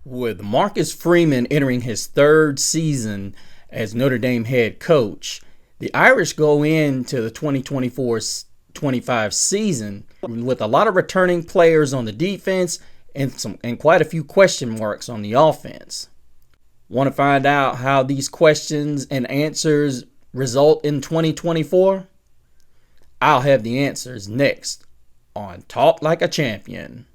With Marcus Freeman entering his third season as Notre Dame head coach, the Irish go into the 2024-25 season with a lot of returning players on the defense and quite a few question marks on the offense. Want to find out how these questions and answers result in 2024? I'll have the answers next on Talk Like a Champion.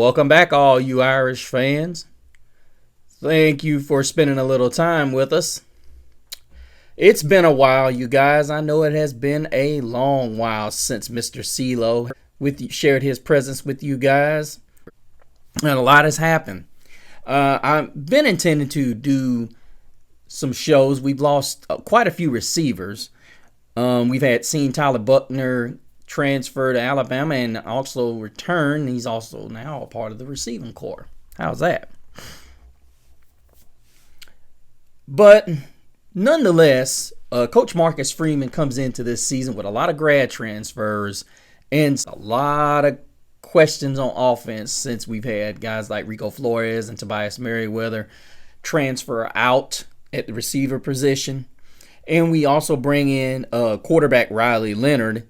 Welcome back, all you Irish fans. Thank you for spending a little time with us. It's been a while, you guys. I know it has been a long while since Mr. CeeLo shared his presence with you guys. And a lot has happened. I've been intending to do some shows. We've lost quite a few receivers. We've seen Tyler Buckner transfer to Alabama and also return. He's also now a part of the receiving corps. How's that? But nonetheless, Coach Marcus Freeman comes into this season with a lot of grad transfers and a lot of questions on offense, since we've had guys like Rico Flores and Tobias Merriweather transfer out at the receiver position. And we also bring in quarterback Riley Leonard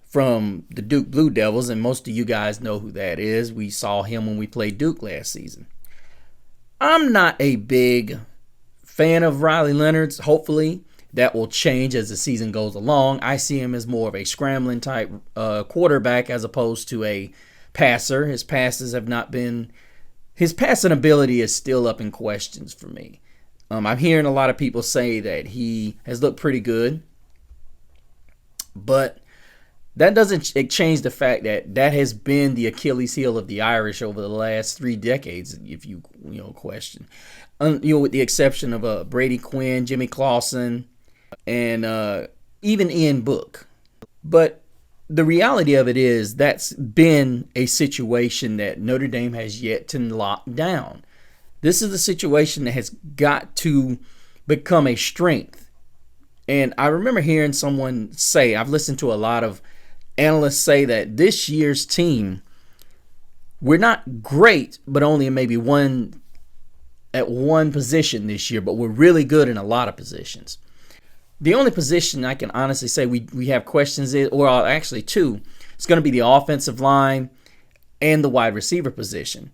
from the Duke Blue Devils, and most of you guys know who that is. We saw him when we played Duke last season. I'm not a big fan of Riley Leonard's. Hopefully that will change as the season goes along. I see him as more of a scrambling type quarterback as opposed to a passer. His passing ability is still up in questions for me. I'm hearing a lot of people say that he has looked pretty good, but that doesn't change the fact that has been the Achilles heel of the Irish over the last 3 decades, if you question. With the exception of Brady Quinn, Jimmy Clausen, and even Ian Book. But the reality of it is that's been a situation that Notre Dame has yet to lock down. This is the situation that has got to become a strength. And I remember hearing someone say, I've listened to a lot of analysts say that this year's team, we're not great, but only maybe one position this year, but we're really good in a lot of positions. The only position I can honestly say we have questions in, or actually two, it's going to be the offensive line and the wide receiver position.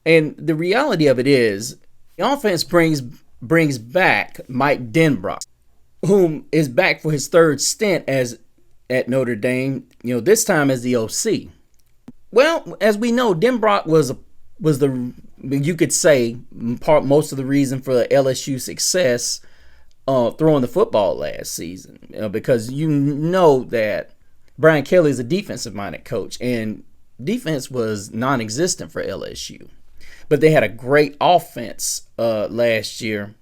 And the reality of it is, the offense brings back Mike Denbrock, whom is back for his third stint at Notre Dame, this time as the OC. Well, as we know, Denbrock was the, you could say, most of the reason for the LSU success throwing the football last season, because you know that Brian Kelly is a defensive-minded coach, and defense was non-existent for LSU. But they had a great offense last year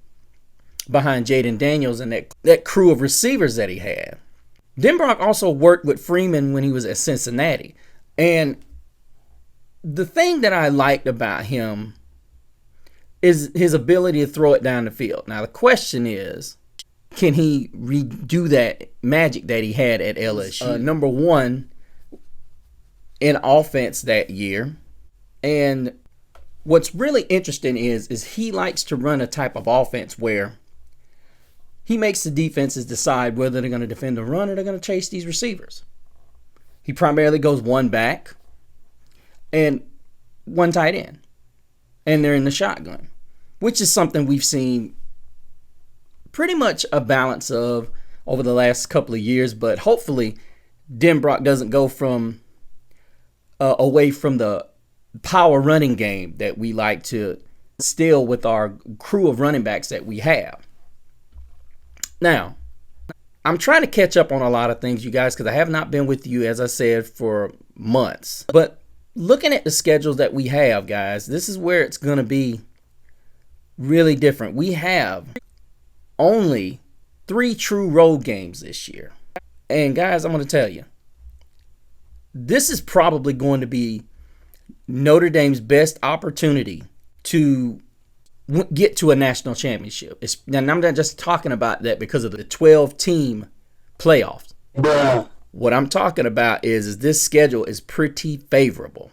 behind Jaden Daniels and that crew of receivers that he had. Denbrock also worked with Freeman when he was at Cincinnati. And the thing that I liked about him is his ability to throw it down the field. Now, the question is, can he redo that magic that he had at LSU? Number one in offense that year. And what's really interesting is he likes to run a type of offense where he makes the defenses decide whether they're going to defend the run or they're going to chase these receivers. He primarily goes one back. And one tight end, and they're in the shotgun, which is something we've seen pretty much a balance of over the last couple of years. But hopefully Denbrock doesn't go from away from the power running game that we like to steal with our crew of running backs that we have. Now, I'm trying to catch up on a lot of things, you guys, because I have not been with you, as I said, for months. But looking at the schedules that we have, guys, this is where it's going to be really different. We have only 3 true road games this year. And guys, I'm going to tell you, this is probably going to be Notre Dame's best opportunity to get to a national championship. And I'm not just talking about that because of the 12-team playoffs. Bruh. What I'm talking about is this schedule is pretty favorable.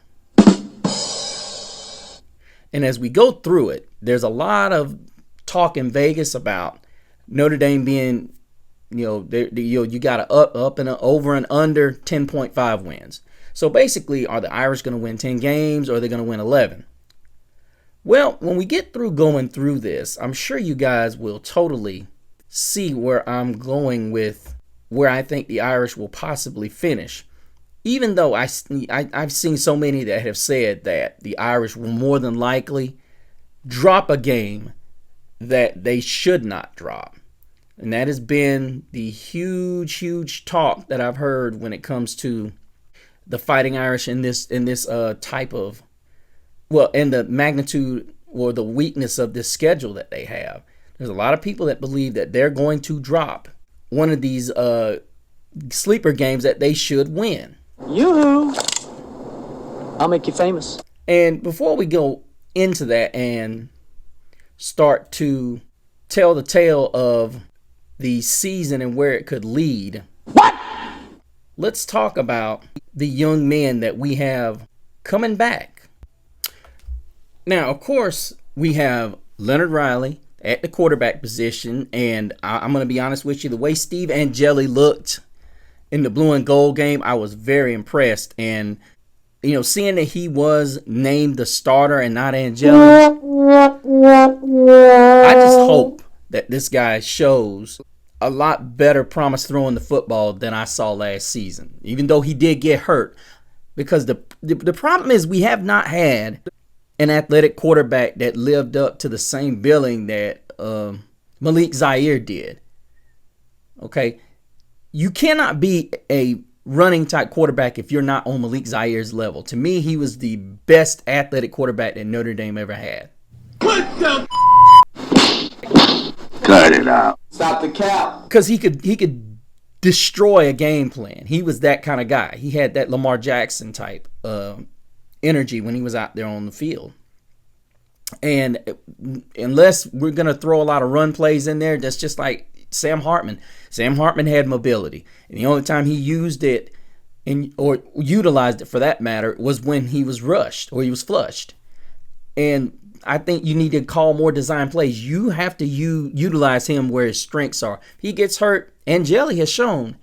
And as we go through it, there's a lot of talk in Vegas about Notre Dame being, you got to up and over and under 10.5 wins. So basically, are the Irish going to win 10 games or are they going to win 11? Well, when we get through going through this, I'm sure you guys will totally see where I'm going with where I think the Irish will possibly finish. Even though I've seen so many that have said that the Irish will more than likely drop a game that they should not drop. And that has been the huge talk that I've heard when it comes to the Fighting Irish in this type of, and the magnitude or the weakness of this schedule that they have. There's a lot of people that believe that they're going to drop one of these sleeper games that they should win. Yoo-hoo! I'll make you famous. And before we go into that and start to tell the tale of the season and where it could lead, what? Let's talk about the young men that we have coming back. Now, of course, we have Leonard Riley at the quarterback position, and I'm going to be honest with you, the way Steve Angeli looked in the blue and gold game, I was very impressed. And, seeing that he was named the starter and not Angeli, I just hope that this guy shows a lot better promise throwing the football than I saw last season, even though he did get hurt. Because the problem is we have not had an athletic quarterback that lived up to the same billing that Malik Zaire did. Okay? You cannot be a running type quarterback if you're not on Malik Zaire's level. To me, he was the best athletic quarterback that Notre Dame ever had. Cut it out. Stop the cap. Because he could destroy a game plan. He was that kind of guy. He had that Lamar Jackson type energy when he was out there on the field. And unless we're going to throw a lot of run plays in there, that's just like Sam Hartman. Sam Hartman had mobility. And the only time he used it or utilized it for that matter was when he was rushed or he was flushed. And I think you need to call more design plays. You have to utilize him where his strengths are. If he gets hurt, Angeli has shown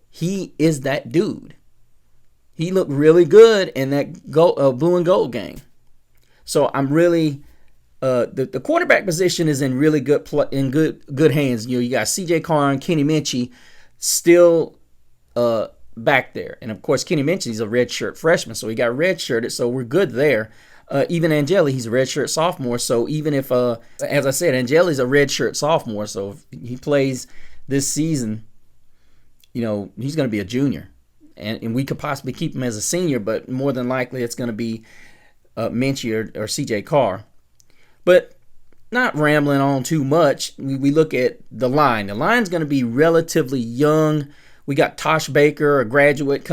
he is that dude. He looked really good in that blue and gold game. So I'm really the quarterback position is in really good good hands. You got C.J. Carr and Kenny Minchey still back there, and of course Kenny Minchey's a redshirt freshman, so he got redshirted. So we're good there. Even Angeli, he's a redshirt sophomore. So even if, as I said, Angeli's a redshirt sophomore, so if he plays this season, he's going to be a junior. And we could possibly keep him as a senior, but more than likely it's going to be Minchey or C.J. Carr. But not rambling on too much, we look at the line. The line's going to be relatively young. We got Tosh Baker, a graduate,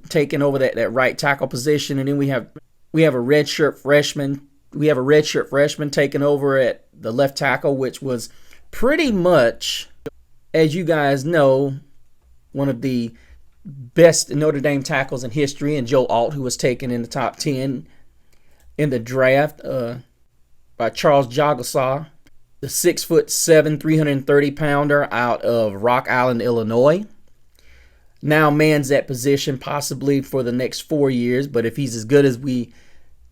taking over that right tackle position, and then we have a redshirt freshman. We have a redshirt freshman taking over at the left tackle, which was pretty much, as you guys know, one of the best Notre Dame tackles in history, and Joe Alt, who was taken in the top 10 in the draft by Charles Jagasaw, the 6'7", 330-pounder out of Rock Island, Illinois. Now mans that position possibly for the next 4 years, but if he's as good as we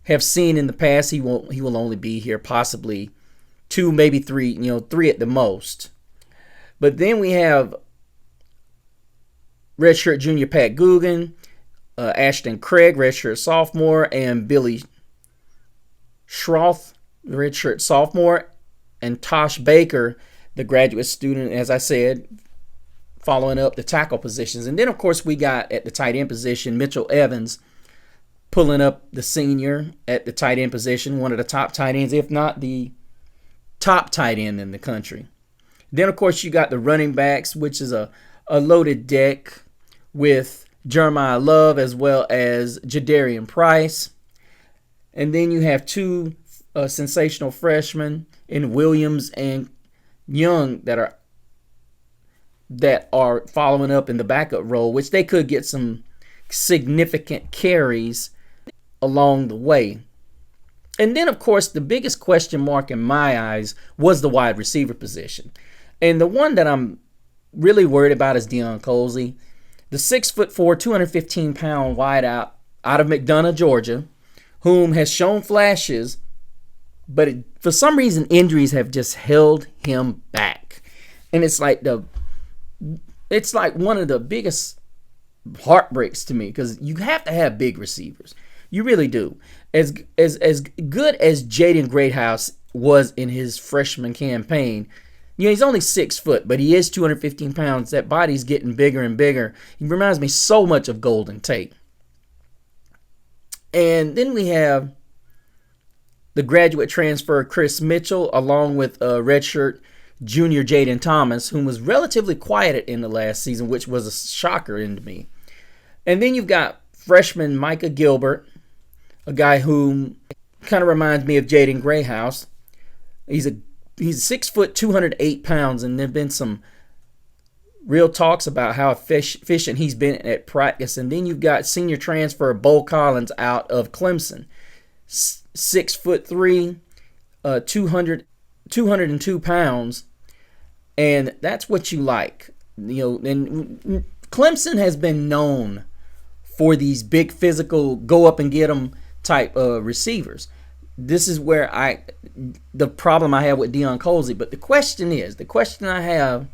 have seen in the past, he will only be here possibly 2, maybe 3, 3 at the most. But then we have redshirt junior Pat Guggen, Ashton Craig, redshirt sophomore, and Billy Schroth, redshirt sophomore, and Tosh Baker, the graduate student, as I said, following up the tackle positions. And then, of course, we got at the tight end position, Mitchell Evans pulling up the senior at the tight end position, one of the top tight ends, if not the top tight end in the country. Then, of course, you got the running backs, which is a loaded deck with Jeremiah Love as well as Jadarian Price. And then you have 2 sensational freshmen in Williams and Young that are following up in the backup role, which they could get some significant carries along the way. And then, of course, the biggest question mark in my eyes was the wide receiver position. And the one that I'm really worried about is Deion Colzie, the 6'4", 215-pound wideout out of McDonough, Georgia, whom has shown flashes, but for some reason injuries have just held him back. And it's like one of the biggest heartbreaks to me, because you have to have big receivers. You really do. As good as Jaden Greathouse was in his freshman campaign, he's only 6 foot, but he is 215 pounds. That body's getting bigger and bigger. He reminds me so much of Golden Tate. And then we have the graduate transfer Chris Mitchell, along with redshirt junior Jaden Thomas, who was relatively quiet in the last season, which was a shocker into me. And then you've got freshman Micah Gilbert, a guy who kind of reminds me of Jaden Greathouse. He's 6 foot, 208 pounds, and there've been some real talks about how efficient he's been at practice. And then you've got senior transfer Bo Collins out of Clemson, 6'3", 202 pounds, and that's what you like. And Clemson has been known for these big physical, go up and get them type receivers. This is where the problem I have with Deion Colzie. But the question I have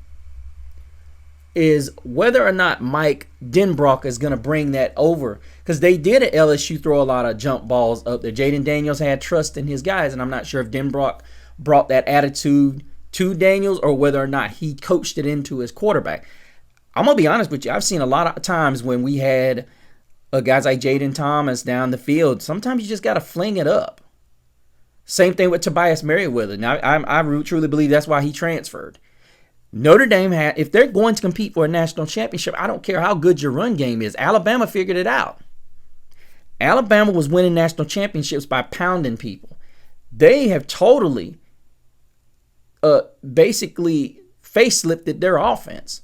is whether or not Mike Denbrock is going to bring that over. Because they did at LSU throw a lot of jump balls up there. Jaden Daniels had trust in his guys, and I'm not sure if Denbrock brought that attitude to Daniels or whether or not he coached it into his quarterback. I'm going to be honest with you. I've seen a lot of times when we had guys like Jaden Thomas down the field, sometimes you just got to fling it up. Same thing with Tobias Merriweather. Now, I truly believe that's why he transferred. Notre Dame if they're going to compete for a national championship, I don't care how good your run game is. Alabama figured it out. Alabama was winning national championships by pounding people. They have totally basically facelifted their offense.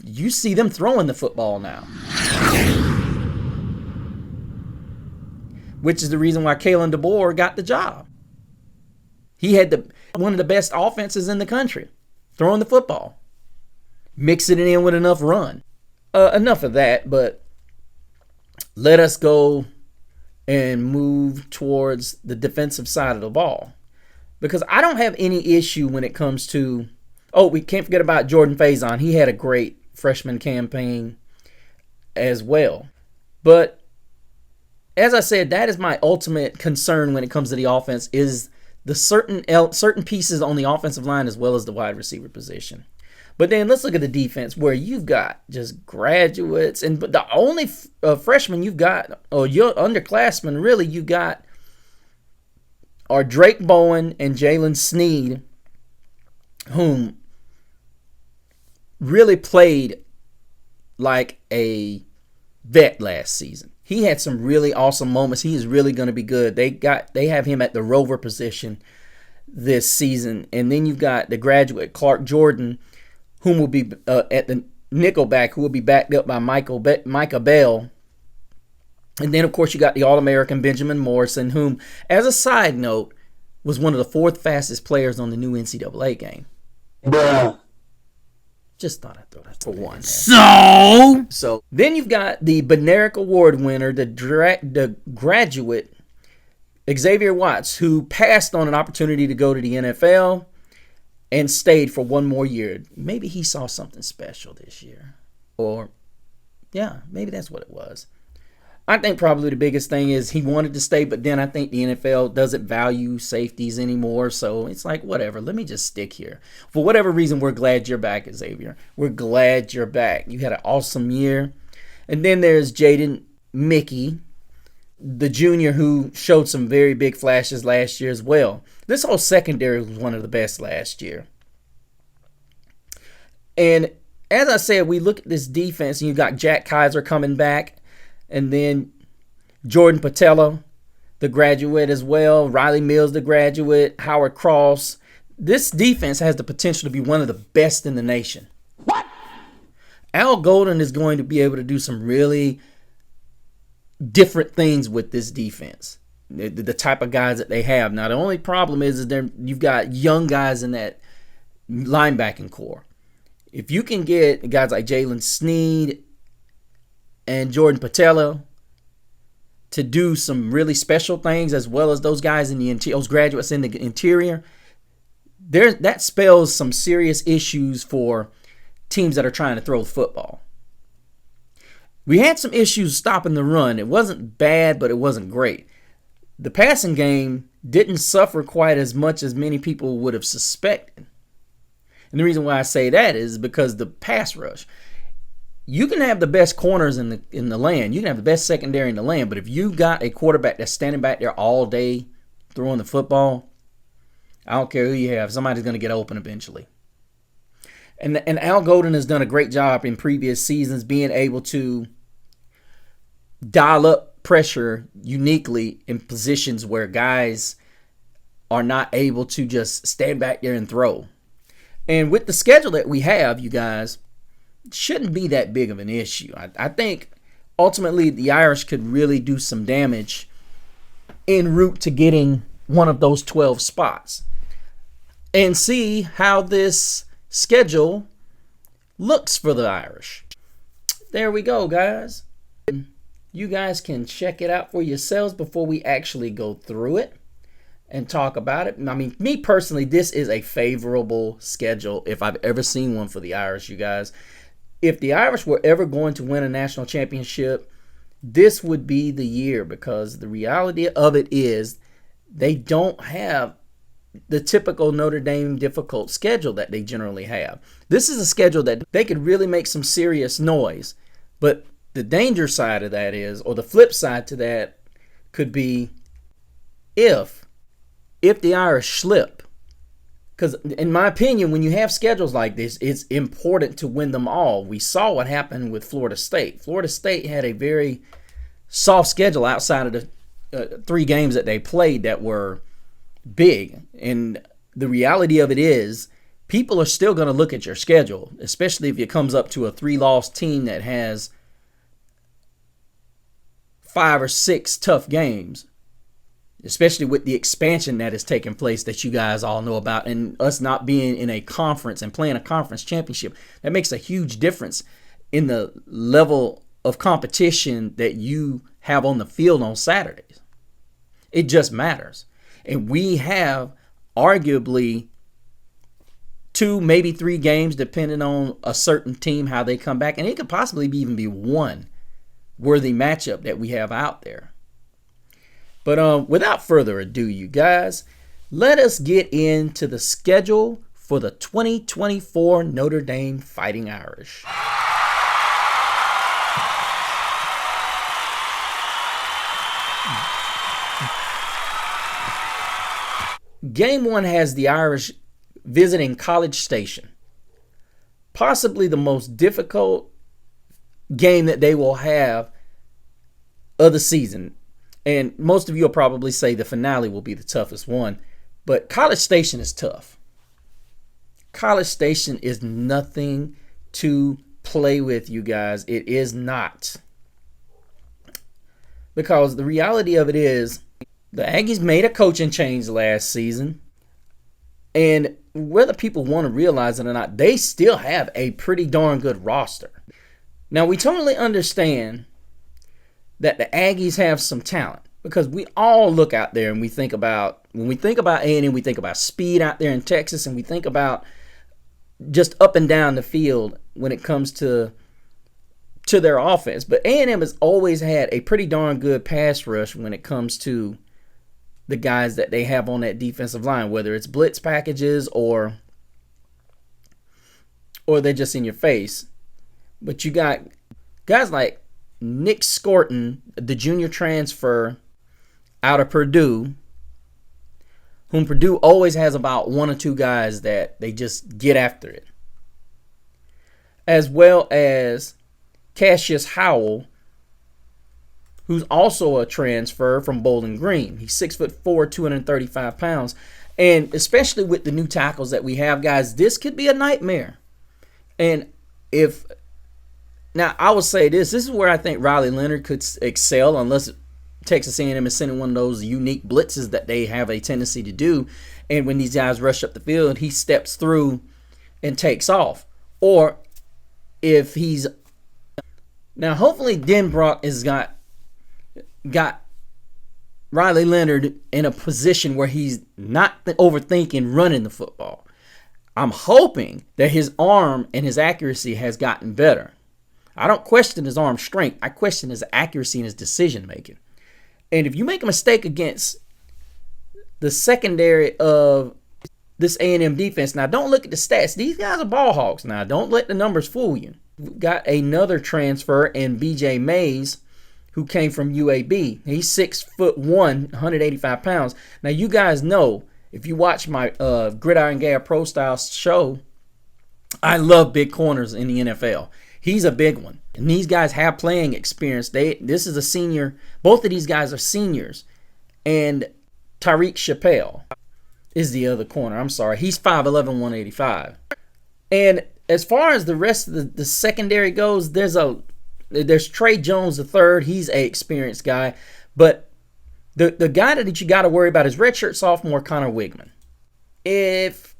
You see them throwing the football now, which is the reason why Kalen DeBoer got the job. He had one of the best offenses in the country, throwing the football, mixing it in with enough run. Enough of that, but let us go and move towards the defensive side of the ball. Because I don't have any issue when it comes to, we can't forget about Jordan Faison. He had a great freshman campaign as well. But as I said, that is my ultimate concern when it comes to the offense, is the certain pieces on the offensive line as well as the wide receiver position. But then let's look at the defense, where you've got just graduates, but the only freshmen you've got, or your underclassmen really you got, are Drake Bowen and Jalen Sneed, whom really played like a vet last season. He had some really awesome moments. He is really going to be good. They have him at the rover position this season. And then you've got the graduate Clark Jordan, whom will be at the nickelback, who will be backed up by Micah Bell. And then, of course, you got the All-American Benjamin Morrison, whom, as a side note, was one of the 4th fastest players on the new NCAA game. Bruh. Just thought I'd throw that for one. So then you've got the Benerick Award winner, the graduate Xavier Watts, who passed on an opportunity to go to the NFL and stayed for one more year. Maybe he saw something special this year. Or, yeah, maybe that's what it was. I think probably the biggest thing is he wanted to stay, but then I think the NFL doesn't value safeties anymore. So it's like, whatever, let me just stick here. For whatever reason, we're glad you're back, Xavier. We're glad you're back. You had an awesome year. And then there's Jaden Mickey, the junior who showed some very big flashes last year as well. This whole secondary was one of the best last year. And as I said, we look at this defense, and you got Jack Kaiser coming back. And then Jordan Patello, the graduate as well. Riley Mills, the graduate. Howard Cross. This defense has the potential to be one of the best in the nation. What? Al Golden is going to be able to do some really different things with this defense. The type of guys that they have. Now, the only problem is you've got young guys in that linebacking core. If you can get guys like Jalen Sneed and Jordan Patello to do some really special things, as well as those guys in the those graduates in the interior, that spells some serious issues for teams that are trying to throw the football. We had some issues stopping the run. It wasn't bad, but it wasn't great. The passing game didn't suffer quite as much as many people would have suspected. And the reason why I say that is because the pass rush. You can have the best corners in the land. You can have the best secondary in the land. But if you got a quarterback that's standing back there all day throwing the football, I don't care who you have, somebody's going to get open eventually. And Al Golden has done a great job in previous seasons being able to dial up pressure uniquely in positions where guys are not able to just stand back there and throw. And with the schedule that we have, you guys, shouldn't be that big of an issue. I think ultimately the Irish could really do some damage en route to getting one of those 12 spots. And see how this schedule looks for the Irish. There we go, guys. You guys can check it out for yourselves before we actually go through it and talk about it. I mean, me personally, this is a favorable schedule if I've ever seen one for the Irish, you guys. If the Irish were ever going to win a national championship, this would be the year, because the reality of it is they don't have the typical Notre Dame difficult schedule that they generally have. This is a schedule that they could really make some serious noise. But the danger side of that is, or the flip side to that could be if the Irish slip. Because in my opinion, when you have schedules like this, it's important to win them all. We saw what happened with Florida State. Florida State had a very soft schedule outside of the 3 games that they played that were big. And the reality of it is, people are still going to look at your schedule, especially if it comes up to a 3-loss team that has 5 or 6 tough games, especially with the expansion that is taking place that you guys all know about, and us not being in a conference and playing a conference championship. That makes a huge difference in the level of competition that you have on the field on Saturdays. It just matters. And we have arguably 2, maybe 3 games, depending on a certain team, how they come back. And it could possibly even be one worthy matchup that we have out there. But without further ado, you guys, let us get into the schedule for the 2024 Notre Dame Fighting Irish. Game 1 has the Irish visiting College Station. Possibly the most difficult game that they will have of the season. And most of you will probably say the finale will be the toughest one. But College Station is tough. College Station is nothing to play with, you guys. It is not. Because the reality of it is, the Aggies made a coaching change last season. And whether people want to realize it or not, they still have a pretty darn good roster. Now, we totally understand that the Aggies have some talent. because we all look out there and we think about, when we think about A&M, we think about speed out there in Texas, and we think about just up and down the field when it comes to their offense. But A&M has always had a pretty darn good pass rush when it comes to the guys that they have on that defensive line, whether it's blitz packages or they're just in your face. But you got guys like Nick Scorton, the junior transfer out of Purdue, whom Purdue always has about one or two guys that they just get after it, as well as Cassius Howell, who's also a transfer from Bowling Green. He's 6'4", 235 pounds. And especially with the new tackles that we have, guys, this could be a nightmare. And now I will say this is where I think Riley Leonard could excel, unless Texas A&M is sending one of those unique blitzes that they have a tendency to do. And when these guys rush up the field, he steps through and takes off. Or if he's... Now, hopefully Denbrock has got Riley Leonard in a position where he's not overthinking running the football. I'm hoping that his arm and his accuracy has gotten better. I don't question his arm strength. I question his accuracy and his decision making. And if you make a mistake against the secondary of this A&M defense, now don't look at the stats. These guys are ball hawks. Now don't let the numbers fool you. We've got another transfer in B.J. Mays, who came from UAB. He's 6'1", 185 pounds. Now you guys know, if you watch my Gridiron Gab Pro Style show, I love big corners in the NFL. He's a big one. And these guys have playing experience. This is a senior. Both of these guys are seniors. And Tyreek Chappelle is the other corner. I'm sorry. He's 5'11", 185. And as far as the rest of the secondary goes, there's Trey Jones III. He's an experienced guy. But the guy that you got to worry about is redshirt sophomore Connor Wigman. If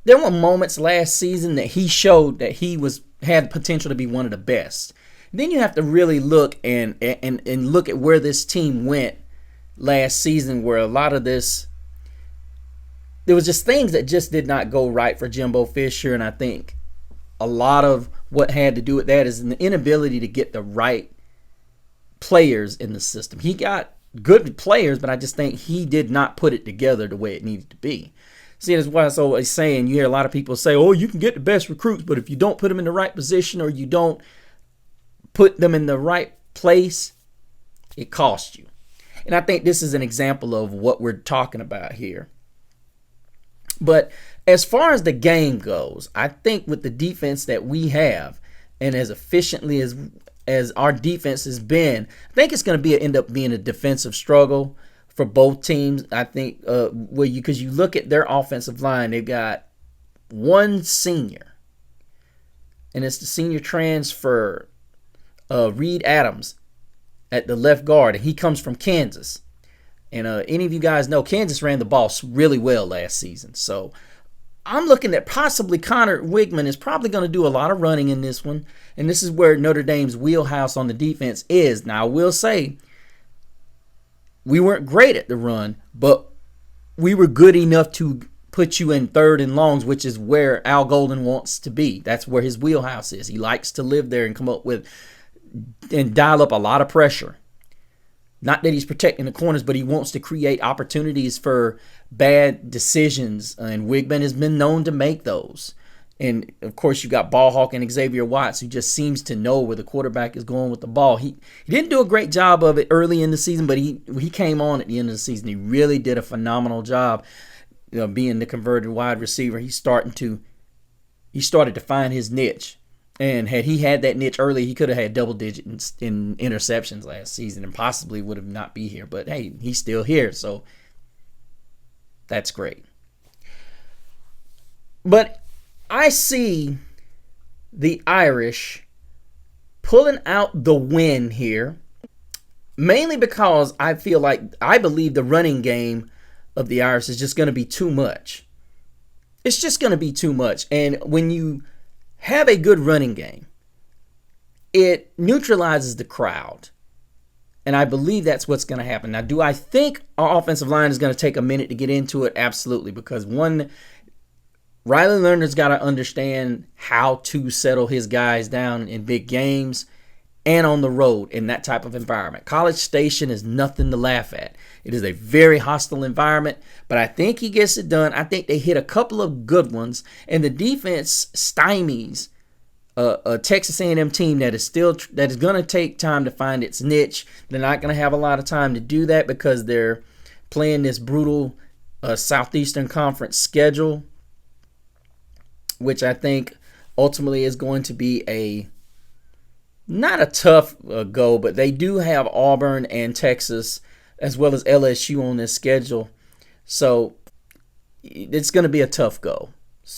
there were moments last season that he showed that he had potential to be one of the best, then you have to really look and look at where this team went last season, where a lot of this, there was just things that just did not go right for Jimbo Fisher. And I think a lot of what had to do with that is the inability to get the right players in the system. He got good players, but I just think he did not put it together the way it needed to be. See, that's why I was always saying, you hear a lot of people say, oh, you can get the best recruits, but if you don't put them in the right position or you don't put them in the right place, it costs you. And I think this is an example of what we're talking about here. But as far as the game goes, I think with the defense that we have, and as efficiently as our defense has been, I think it's going to end up being a defensive struggle for both teams. I think because you look at their offensive line, they've got one senior, and it's the senior transfer, Reed Adams, at the left guard, and he comes from Kansas. And any of you guys know, Kansas ran the ball really well last season. So I'm looking at possibly Connor Wigman is probably going to do a lot of running in this one. And this is where Notre Dame's wheelhouse on the defense is. Now, I will say, we weren't great at the run, but we were good enough to put you in third and longs, which is where Al Golden wants to be. That's where his wheelhouse is. He likes to live there and come up with and dial up a lot of pressure. Not that he's protecting the corners, but he wants to create opportunities for bad decisions, and Wigman has been known to make those. And, of course, you got ball hawk and Xavier Watts, who just seems to know where the quarterback is going with the ball. He didn't do a great job of it early in the season, but he came on at the end of the season. He really did a phenomenal job, being the converted wide receiver. He started to find his niche. And had he had that niche early, he could have had double digits in interceptions last season and possibly would have not be here. But, hey, he's still here, so that's great. But I see the Irish pulling out the win here, mainly because I believe the running game of the Irish is just going to be too much. It's just going to be too much. And when you have a good running game, it neutralizes the crowd. And I believe that's what's going to happen. Now, do I think our offensive line is going to take a minute to get into it? Absolutely. Because one, Riley Leonard's got to understand how to settle his guys down in big games and on the road in that type of environment. College Station is nothing to laugh at. It is a very hostile environment, but I think he gets it done. I think they hit a couple of good ones, and the defense stymies a Texas A&M team that is going to take time to find its niche. They're not going to have a lot of time to do that because they're playing this brutal Southeastern Conference schedule, which I think ultimately is going to be not a tough go, but they do have Auburn and Texas as well as LSU on this schedule. So it's going to be a tough go.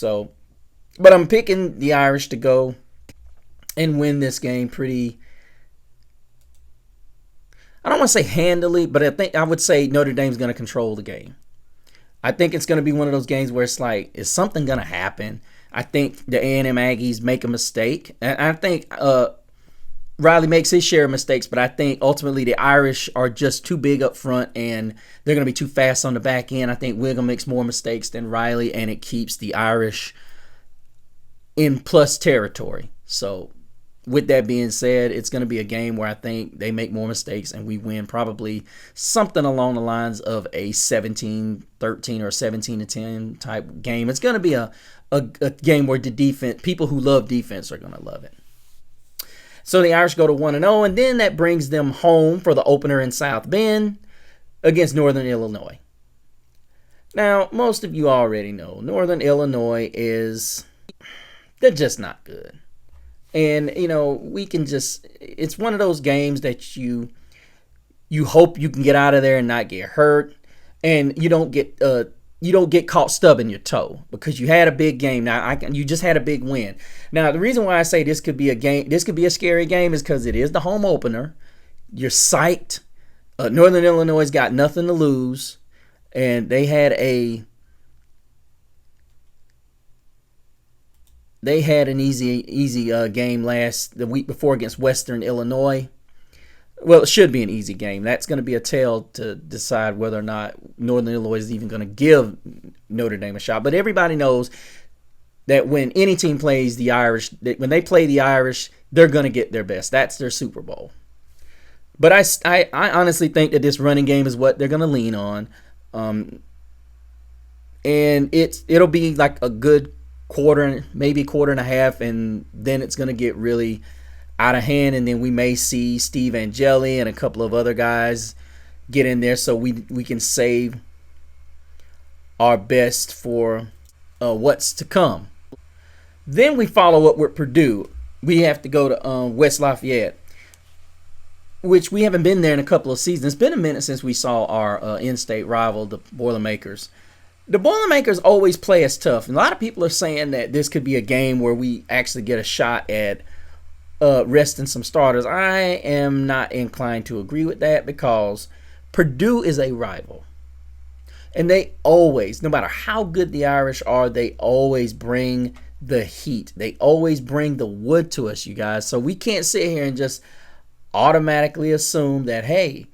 But I'm picking the Irish to go and win this game pretty, I don't want to say handily, but I would say Notre Dame's going to control the game. I think it's going to be one of those games where it's like, is something going to happen? I think the A&M Aggies make a mistake. And I think Riley makes his share of mistakes, but I think ultimately the Irish are just too big up front and they're going to be too fast on the back end. I think Wiggum makes more mistakes than Riley, and it keeps the Irish in plus territory. So with that being said, it's going to be a game where I think they make more mistakes and we win probably something along the lines of a 17-13 or 17-10 type game. It's going to be a game where the defense, people who love defense are going to love it. So the Irish go to 1-0, and then that brings them home for the opener in South Bend against Northern Illinois. Now, most of you already know Northern Illinois they're just not good. And, it's one of those games that you hope you can get out of there and not get hurt, and you don't get caught stubbing your toe because you had a big game. Now you just had a big win. Now the reason why I say this could be a scary game is because it is the home opener. You're psyched. Northern Illinois got nothing to lose, and they had an easy game the week before against Western Illinois. Well, it should be an easy game. That's going to be a tell to decide whether or not Northern Illinois is even going to give Notre Dame a shot. But everybody knows that when any team plays the Irish, when they play the Irish, they're going to get their best. That's their Super Bowl. But I honestly think that this running game is what they're going to lean on. And it'll be like a good quarter, maybe quarter and a half, and then it's going to get really out of hand, and then we may see Steve Angeli and a couple of other guys get in there so we can save our best for what's to come. Then we follow up with Purdue. We have to go to West Lafayette, which we haven't been there in a couple of seasons. It's been a minute since we saw our in-state rival, the Boilermakers. The Boilermakers always play us tough. And a lot of people are saying that this could be a game where we actually get a shot at resting some starters. I am not inclined to agree with that because Purdue is a rival. And they always, no matter how good the Irish are, they always bring the heat. They always bring the wood to us, you guys. So we can't sit here and just automatically assume that, hey,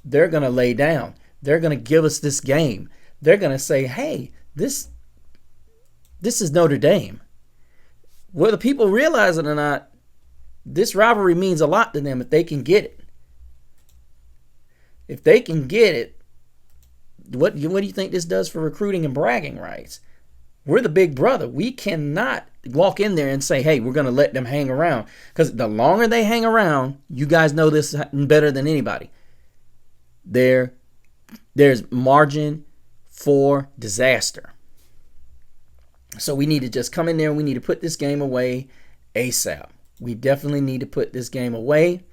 they're going to lay down. They're going to give us this game. They're going to say, hey, this is Notre Dame. Whether people realize it or not, this rivalry means a lot to them if they can get it. If they can get it, what do you think this does for recruiting and bragging rights? We're the big brother. We cannot walk in there and say, hey, we're going to let them hang around. Because the longer they hang around, you guys know this better than anybody. There's margin for disaster. So we need to just come in there and we need to put this game away ASAP. We definitely need to put this game away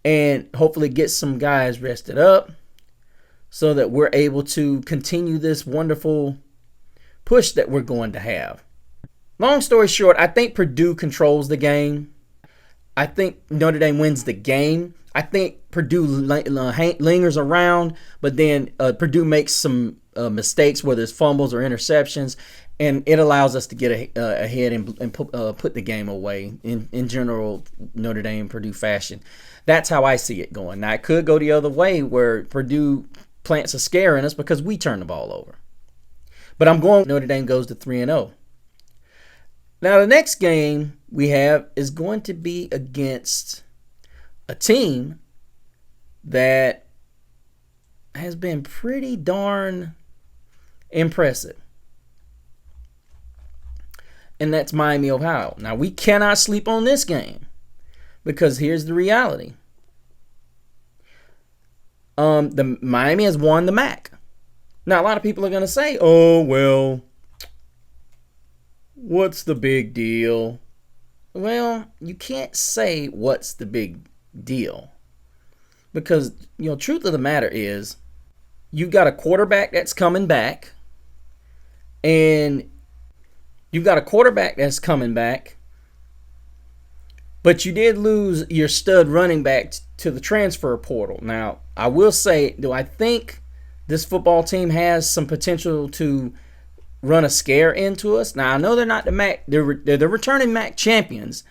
and hopefully get some guys rested up so that we're able to continue this wonderful push that we're going to have. Long story short, I think Purdue controls the game. I think Notre Dame wins the game. I think Purdue lingers around, but then Purdue makes some mistakes, whether it's fumbles or interceptions, and it allows us to get ahead and put the game away in general Notre Dame Purdue fashion. That's how I see it going. Now it could go the other way where Purdue plants a scare in us because we turn the ball over. But I'm going Notre Dame goes to 3-0. Now the next game we have is going to be against a team that has been pretty darn impressive. And that's Miami, Ohio. Now, we cannot sleep on this game because here's the reality. The Miami has won the MAC. Now, a lot of people are going to say, oh, well, what's the big deal? Well, you can't say what's the big deal because, truth of the matter is you've got a quarterback that's coming back and but you did lose your stud running back to the transfer portal. Now, I will say, do I think this football team has some potential to run a scare into us? Now, I know they're not the MAC, they're the returning MAC champions,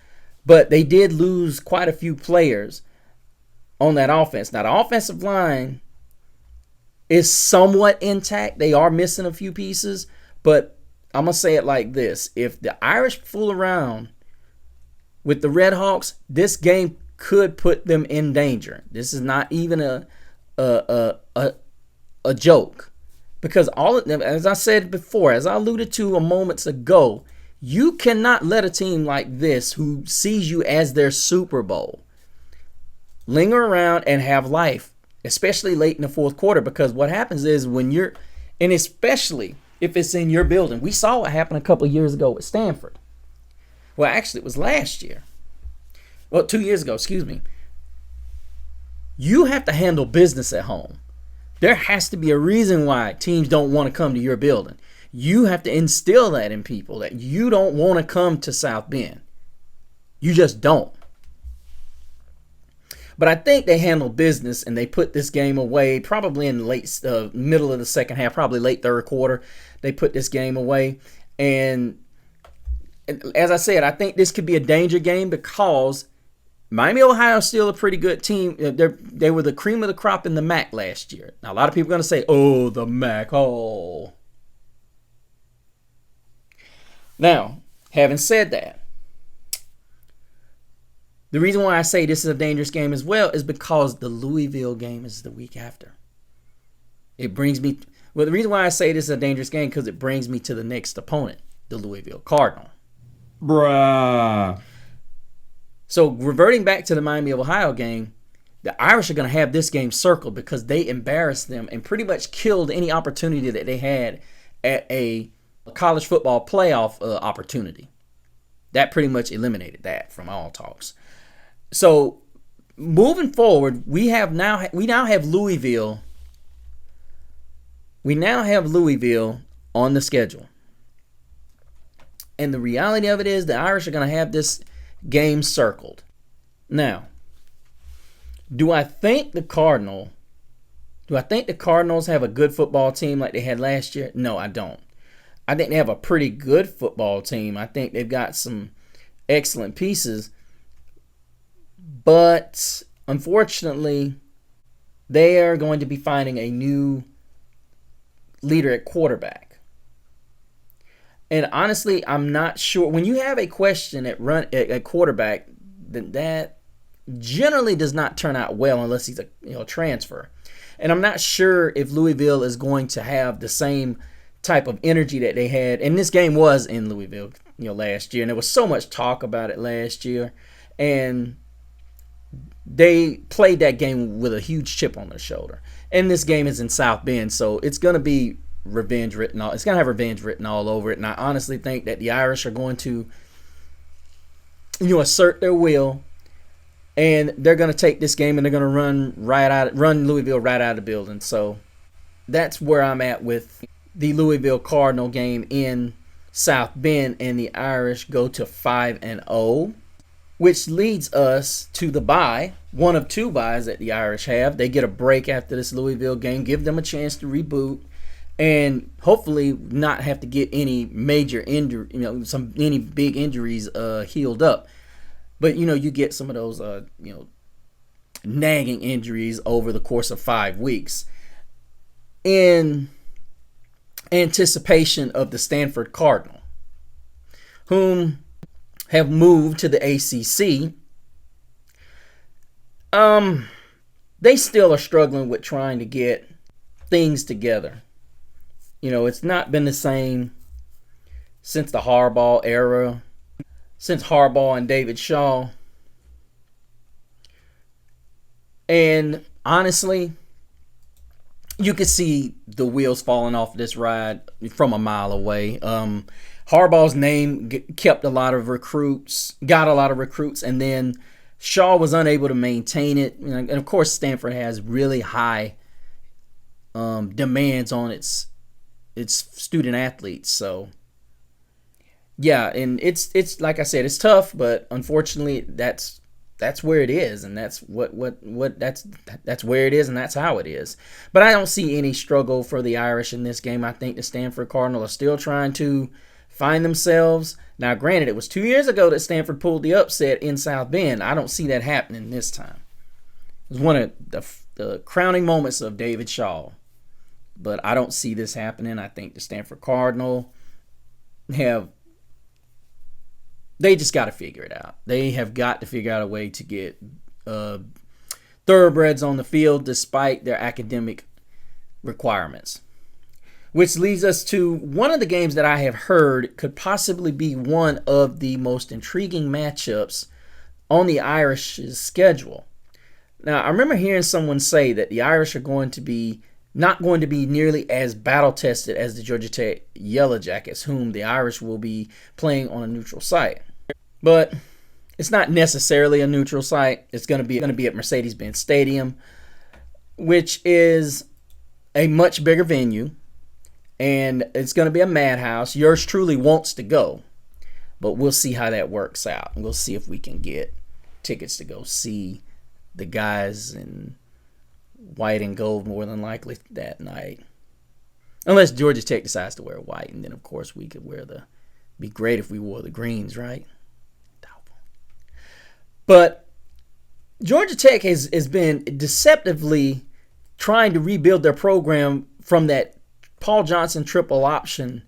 but they did lose quite a few players on that offense. Now, the offensive line is somewhat intact. They are missing a few pieces, but I'm going to say it like this. If the Irish fool around with the Red Hawks, this game could put them in danger. This is not even a joke. Because as I said before, as I alluded to a moments ago, you cannot let a team like this who sees you as their Super Bowl linger around and have life, especially late in the fourth quarter. Because what happens is and especially if it's in your building. We saw what happened a couple of years ago with Stanford. Well, actually, it was last year. Well, 2 years ago, excuse me. You have to handle business at home. There has to be a reason why teams don't want to come to your building. You have to instill that in people that you don't want to come to South Bend. You just don't. But I think they handled business and they put this game away probably in the middle of the second half, probably late third quarter. They put this game away. And as I said, I think this could be a danger game because Miami, Ohio is still a pretty good team. They were the cream of the crop in the MAC last year. Now, a lot of people are going to say, oh, the MAC, oh. Now, having said that, the reason why I say this is a dangerous game as well is because the Louisville game is the week after. The reason why I say this is a dangerous game because it brings me to the next opponent, the Louisville Cardinal. Bruh. So reverting back to the Miami of Ohio game, the Irish are going to have this game circled because they embarrassed them and pretty much killed any opportunity that they had at a college football playoff opportunity. That pretty much eliminated that from all talks. So moving forward, we now have Louisville. We now have Louisville on the schedule. And the reality of it is the Irish are going to have this game circled. Now, do I think the Cardinals have a good football team like they had last year? No, I don't. I think they have a pretty good football team. I think they've got some excellent pieces. But unfortunately, they are going to be finding a new leader at quarterback. And honestly, I'm not sure. When you have a question at quarterback, then that generally does not turn out well unless he's a transfer. And I'm not sure if Louisville is going to have the same type of energy that they had. And this game was in Louisville, last year. And there was so much talk about it last year. And they played that game with a huge chip on their shoulder. And this game is in South Bend, so it's going to be revenge written all. It's going to have revenge written all over it. And I honestly think that the Irish are going to, assert their will, and they're going to take this game and they're going to run Louisville right out of the building. So that's where I'm at with the Louisville Cardinal game in South Bend, and the Irish go to 5-0. Which leads us to the bye, one of two byes that the Irish have. They get a break after this Louisville game, give them a chance to reboot, and hopefully not have to get any major injury, any big injuries healed up. But you get some of those nagging injuries over the course of 5 weeks. In anticipation of the Stanford Cardinal, whom have moved to the ACC, they still are struggling with trying to get things together. It's not been the same since the Harbaugh era, since Harbaugh and David Shaw. And honestly, you could see the wheels falling off this ride from a mile away. Harbaugh's name got a lot of recruits, and then Shaw was unable to maintain it. And of course, Stanford has really high demands on its student athletes. So yeah, and it's like I said, it's tough, but unfortunately, that's where it is, and that's that's where it is, and that's how it is. But I don't see any struggle for the Irish in this game. I think the Stanford Cardinal are still trying to find themselves. Now, granted, it was 2 years ago that Stanford pulled the upset in South Bend. I don't see that happening this time. It was one of the crowning moments of David Shaw, but I don't see this happening. I think the Stanford Cardinal they just got to figure it out. They have got to figure out a way to get thoroughbreds on the field despite their academic requirements. Which leads us to one of the games that I have heard could possibly be one of the most intriguing matchups on the Irish's schedule. Now, I remember hearing someone say that the Irish are not going to be nearly as battle-tested as the Georgia Tech Yellow Jackets, whom the Irish will be playing on a neutral site. But it's not necessarily a neutral site. It's going to be at Mercedes-Benz Stadium, which is a much bigger venue, and it's going to be a madhouse. Yours truly wants to go, but we'll see how that works out. We'll see if we can get tickets to go see the guys in white and gold more than likely that night. Unless Georgia Tech decides to wear white, and then of course we could be great if we wore the greens, right? Doubtful. But Georgia Tech has been deceptively trying to rebuild their program from that Paul Johnson triple option.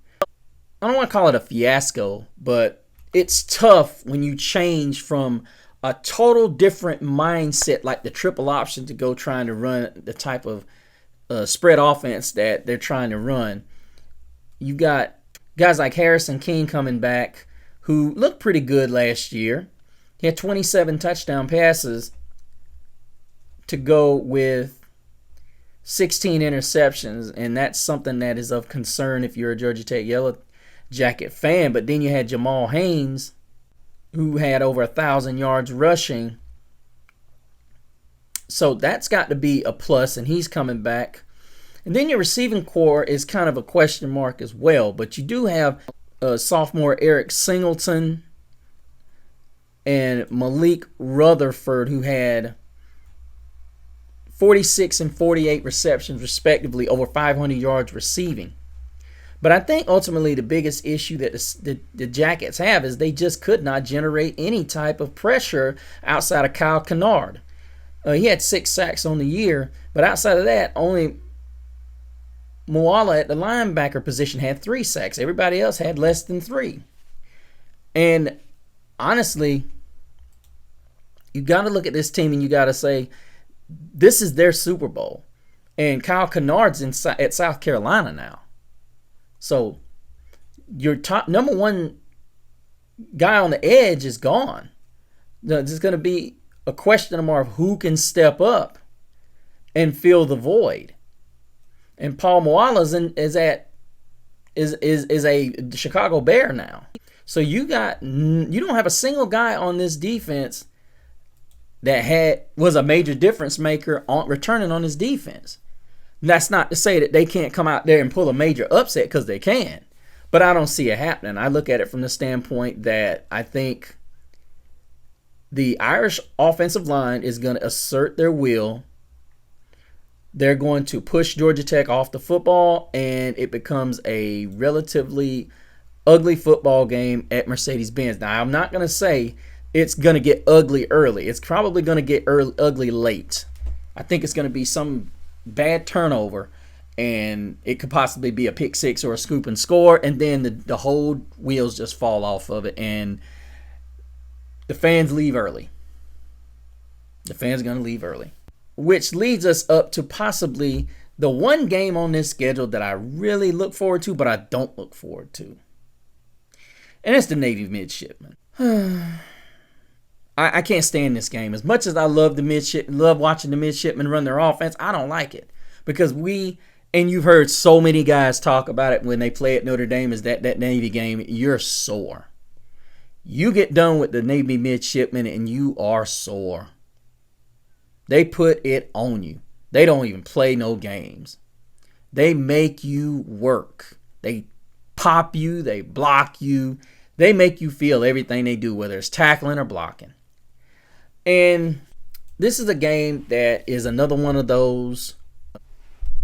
I don't want to call it a fiasco, but it's tough when you change from a total different mindset like the triple option to go trying to run the type of spread offense that they're trying to run. You got guys like Harrison King coming back who looked pretty good last year. He had 27 touchdown passes to go with 16 interceptions, and that's something that is of concern if you're a Georgia Tech Yellow Jacket fan. But then you had Jamal Haynes, who had over 1,000 yards rushing. So that's got to be a plus, and he's coming back. And then your receiving core is kind of a question mark as well. But you do have sophomore Eric Singleton and Malik Rutherford, who had 46 and 48 receptions, respectively, over 500 yards receiving. But I think ultimately the biggest issue that the Jackets have is they just could not generate any type of pressure outside of Kyle Kennard. He had 6 sacks on the year, but outside of that, only Moala at the linebacker position had 3 sacks. Everybody else had less than 3. And honestly, you got to look at this team and you got to say, this is their Super Bowl. And Kyle Kennard's at South Carolina now. So your top number one guy on the edge is gone. There's going to be a question mark of who can step up and fill the void. And Paul Moala is a Chicago Bear now. So you don't have a single guy on this defense that was a major difference maker on returning on his defense. That's not to say that they can't come out there and pull a major upset, because they can. But I don't see it happening. I look at it from the standpoint that I think the Irish offensive line is going to assert their will. they're going to push Georgia Tech off the football, and it becomes a relatively ugly football game at Mercedes-Benz. Now, I'm not going to say it's going to get ugly early. It's probably going to get ugly late. I think it's going to be some bad turnover, and it could possibly be a pick six or a scoop and score, and then the whole wheels just fall off of it, and the fans leave early. The fans are going to leave early, which leads us up to possibly the one game on this schedule that I really look forward to, but I don't look forward to. And it's the Navy midshipmen. I can't stand this game. As much as I love love watching the midshipmen run their offense, I don't like it. Because and you've heard so many guys talk about it when they play at Notre Dame, is that Navy game, you're sore. You get done with the Navy midshipmen and you are sore. They put it on you. They don't even play no games. They make you work. They pop you. They block you. They make you feel everything they do, whether it's tackling or blocking. And this is a game that is another one of those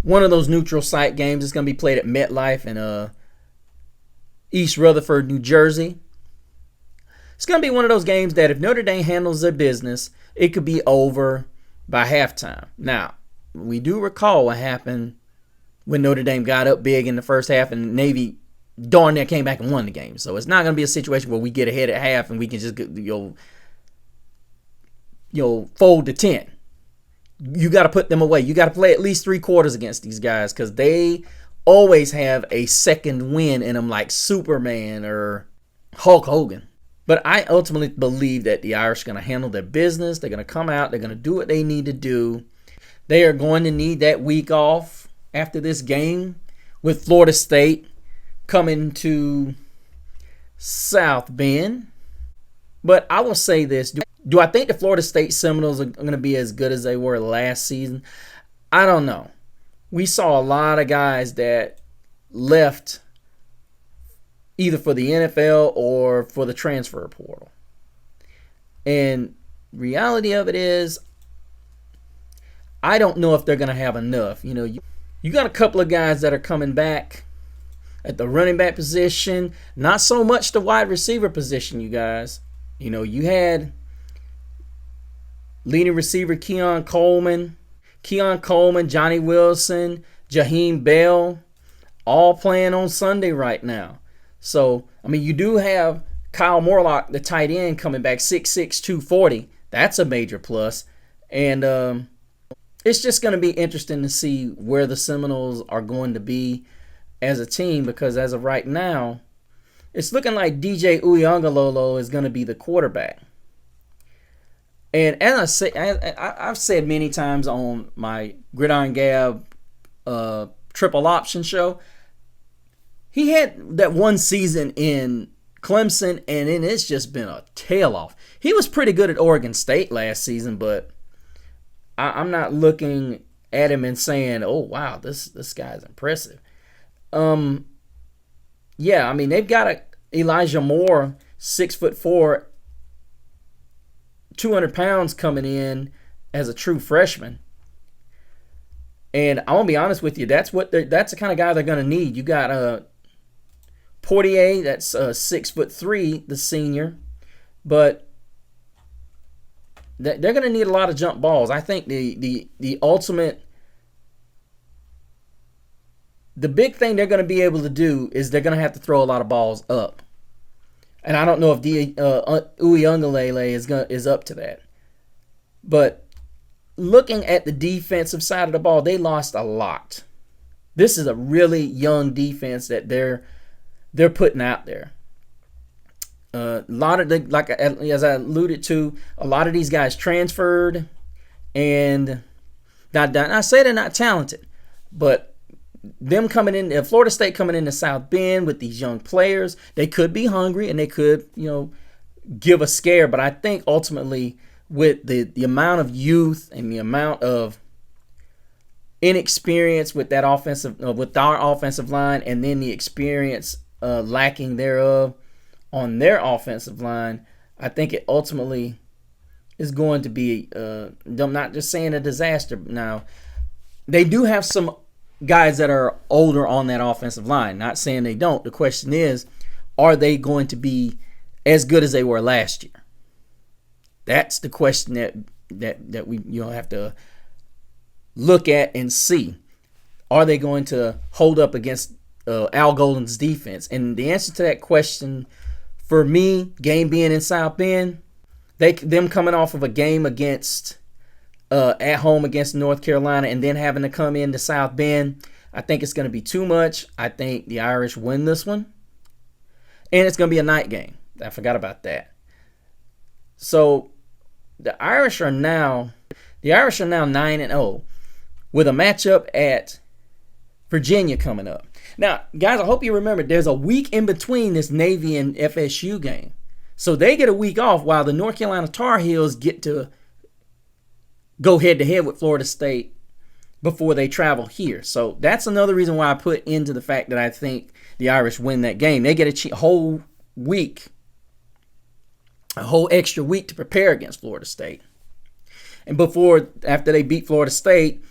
neutral site games. It's going to be played at MetLife in East Rutherford, New Jersey. It's going to be one of those games that if Notre Dame handles their business, it could be over by halftime. Now, we do recall what happened when Notre Dame got up big in the first half and Navy darn near came back and won the game. So it's not going to be a situation where we get ahead at half and we can just fold to 10. You got to put them away. You got to play at least 3 quarters against these guys because they always have a second win in them, like Superman or Hulk Hogan. But I ultimately believe that the Irish are going to handle their business. They're going to come out. They're going to do what they need to do. They are going to need that week off after this game with Florida State coming to South Bend. But I will say this. Do I think the Florida State Seminoles are going to be as good as they were last season? I don't know. We saw a lot of guys that left either for the NFL or for the transfer portal. And reality of it is, I don't know if they're going to have enough. You got a couple of guys that are coming back at the running back position. Not so much the wide receiver position, you guys. You had leading receiver Keon Coleman, Johnny Wilson, Jaheim Bell, all playing on Sunday right now. So, you do have Kyle Morlock, the tight end, coming back 6'6", 240. That's a major plus. And it's just going to be interesting to see where the Seminoles are going to be as a team because as of right now, it's looking like DJ Uyunglele is going to be the quarterback. And as I've said many times on my Gridiron Gab triple option show, he had that one season in Clemson, and then it's just been a tail off. He was pretty good at Oregon State last season, but I'm not looking at him and saying, "Oh wow, this guy's impressive." They've got Elijah Moore, 6'4", 200 pounds, coming in as a true freshman. And I'm gonna be honest with you, that's the kind of guy they're gonna need. You got Portier, that's 6'3", the senior, but they're going to need a lot of jump balls. I think the big thing they're going to be able to do is they're going to have to throw a lot of balls up, and I don't know if Uyunglele is up to that. But looking at the defensive side of the ball, they lost a lot. This is a really young defense that they're putting out there. A lot of as I alluded to, a lot of these guys transferred, and I say they're not talented, but them coming in, Florida State coming into South Bend with these young players, they could be hungry and they could, give a scare. But I think ultimately with the amount of youth and the amount of inexperience with that with our offensive line, and then the experience lacking thereof on their offensive line, I think it ultimately is going to be, I'm not just saying a disaster now. They do have some guys that are older on that offensive line. Not saying they don't. The question is, are they going to be as good as they were last year? That's the question that we have to look at and see. Are they going to hold up against Al Golden's defense? And the answer to that question, for me, game being in South Bend, them coming off of a game against at home against North Carolina and then having to come into South Bend, I think it's going to be too much. I think the Irish win this one. And it's going to be a night game. I forgot about that. So the Irish are now 9-0 with a matchup at Virginia coming up. Now, guys, I hope you remember there's a week in between this Navy and FSU game. So they get a week off while the North Carolina Tar Heels get to go head-to-head with Florida State before they travel here. So that's another reason why I put into the fact that I think the Irish win that game. They get a whole week, a whole extra week to prepare against Florida State. And after they beat Florida State,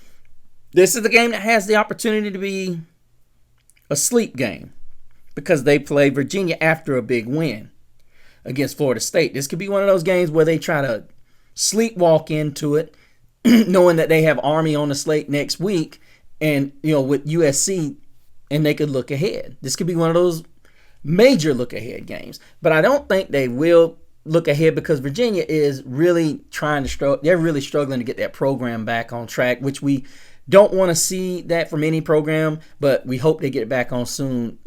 this is the game that has the opportunity to be a sleep game because they play Virginia after a big win against Florida State. This could be one of those games where they try to sleepwalk into it, knowing that they have Army on the slate next week and, with USC, and they could look ahead. This could be one of those major look ahead games. But I don't think they will look ahead because Virginia is really trying to struggle. They're really struggling to get that program back on track, which we don't want to see that from any program, but we hope they get it back on soon,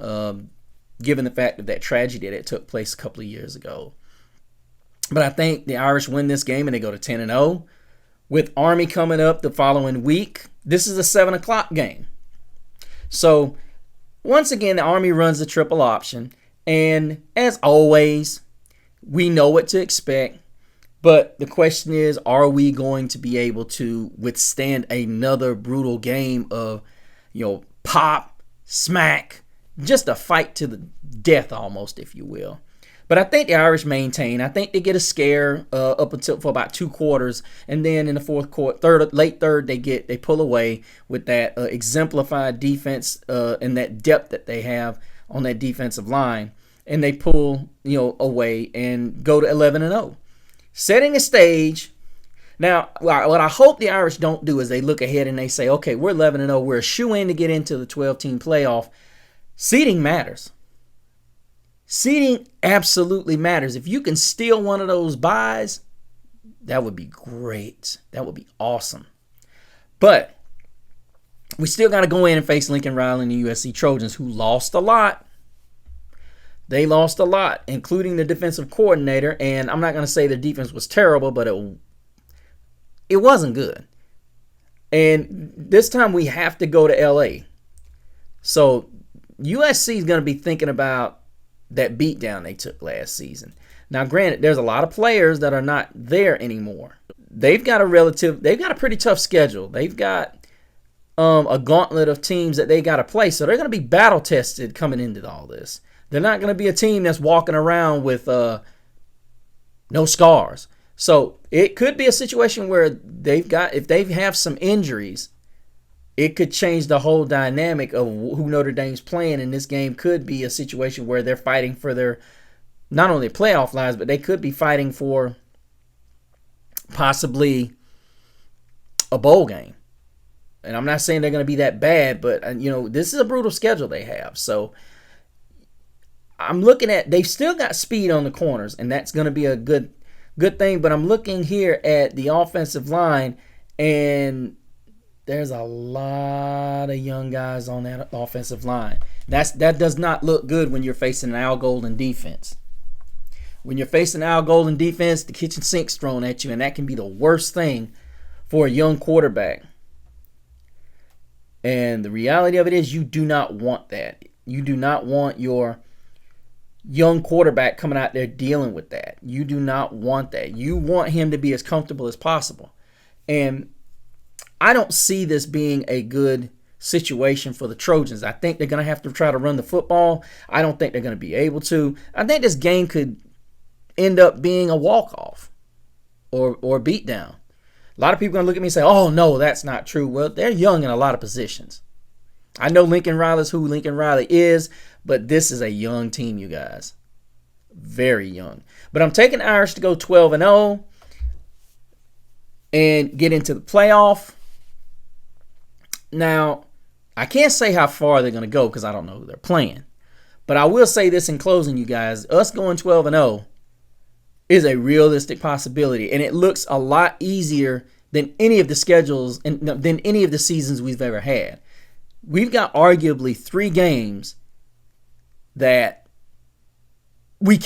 given the fact of that tragedy that took place a couple of years ago. But I think the Irish win this game and they go to 10-0. With Army coming up the following week, this is a 7 o'clock game. So, once again, the Army runs the triple option. And as always, we know what to expect. But the question is, are we going to be able to withstand another brutal game of, pop, smack, just a fight to the death almost, if you will. But I think the Irish maintain. I think they get a scare up until for about 2 quarters, and then in the fourth quarter, late third, they pull away with that exemplified defense and that depth that they have on that defensive line, and they pull away and go to 11-0, setting the stage. Now, what I hope the Irish don't do is they look ahead and they say, okay, we're 11-0, we're a shoo-in to get into the 12-team playoff. Seeding matters. Seeding absolutely matters. If you can steal one of those buys, that would be great. That would be awesome. But we still got to go in and face Lincoln Riley and the USC Trojans, who lost a lot. They lost a lot, including the defensive coordinator. And I'm not going to say their defense was terrible, but it wasn't good. And this time we have to go to LA. So USC is going to be thinking about that beatdown they took last season. Now, granted, there's a lot of players that are not there anymore. They've got a pretty tough schedule. They've got a gauntlet of teams that they got to play, so they're going to be battle tested coming into all this. They're not going to be a team that's walking around with no scars. So it could be a situation where if they have some injuries, it could change the whole dynamic of who Notre Dame's playing, and this game could be a situation where they're fighting for their not only playoff lives, but they could be fighting for possibly a bowl game. And I'm not saying they're going to be that bad, but this is a brutal schedule they have. So I'm looking at, they've still got speed on the corners, and that's going to be a good thing. But I'm looking here at the offensive line, and there's a lot of young guys on that offensive line. That does not look good when you're facing an Al Golden defense. When you're facing Al Golden defense, the kitchen sink's thrown at you, and that can be the worst thing for a young quarterback. And the reality of it is you do not want that. You do not want your young quarterback coming out there dealing with that. You do not want that. You want him to be as comfortable as possible. And I don't see this being a good situation for the Trojans. I think they're going to have to try to run the football. I don't think they're going to be able to. I think this game could end up being a walk-off or beatdown. A lot of people are going to look at me and say, oh, no, that's not true. Well, they're young in a lot of positions. I know Lincoln Riley's who Lincoln Riley is, but this is a young team, you guys. Very young. But I'm taking Irish to go 12-0 and get into the playoff. Now, I can't say how far they're going to go because I don't know who they're playing. But I will say this in closing, you guys. Us going 12-0 is a realistic possibility, and it looks a lot easier than any of the schedules and than any of the seasons we've ever had. We've got arguably 3 games that we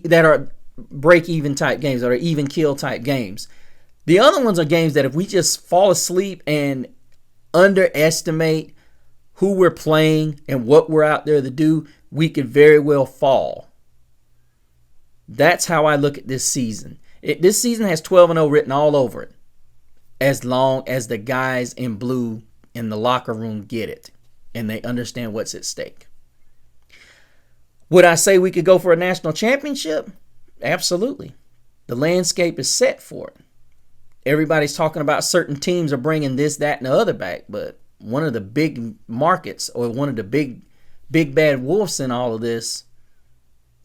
that are break-even type games, that are even-kill type games. The other ones are games that if we just fall asleep and underestimate who we're playing and what we're out there to do, we could very well fall. That's how I look at this season. This season has 12-0 written all over it, as long as the guys in blue in the locker room get it and they understand what's at stake. Would I say we could go for a national championship? Absolutely. The landscape is set for it. Everybody's talking about certain teams are bringing this, that, and the other back, but one of the big markets or one of the big bad wolves in all of this,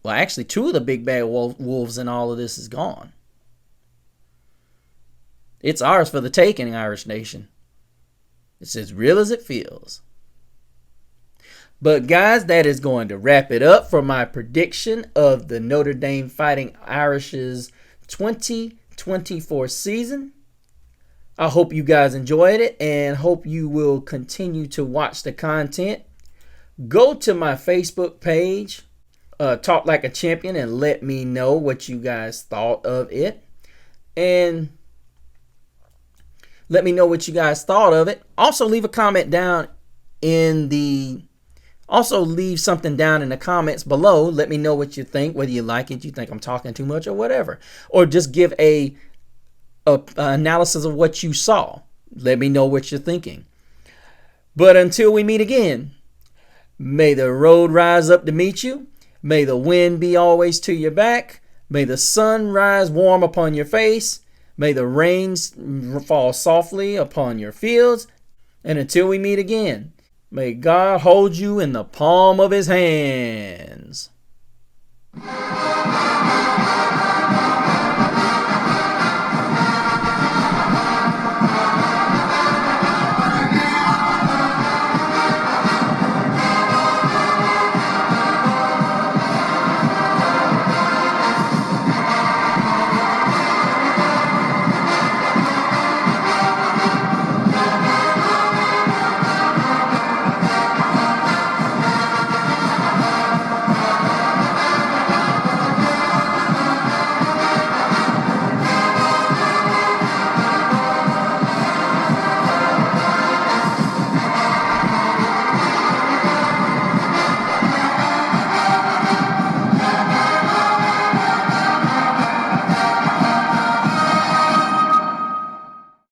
well, actually 2 of the big bad wolves in all of this is gone. It's ours for the taking, Irish Nation. It's as real as it feels. But guys, that is going to wrap it up for my prediction of the Notre Dame Fighting Irish's 2024 season. I hope you guys enjoyed it and hope you will continue to watch the content. Go to my Facebook page, Talk Like a Champion, and let me know what you guys thought of it. And let me know what you guys thought of it. Also, leave a comment down in the... Also, leave something down in the comments below. Let me know what you think, whether you like it, you think I'm talking too much or whatever. Or just give a analysis of what you saw. Let me know what you're thinking. But until we meet again, may the road rise up to meet you. May the wind be always to your back. May the sun rise warm upon your face. May the rains fall softly upon your fields. And until we meet again, may God hold you in the palm of his hands.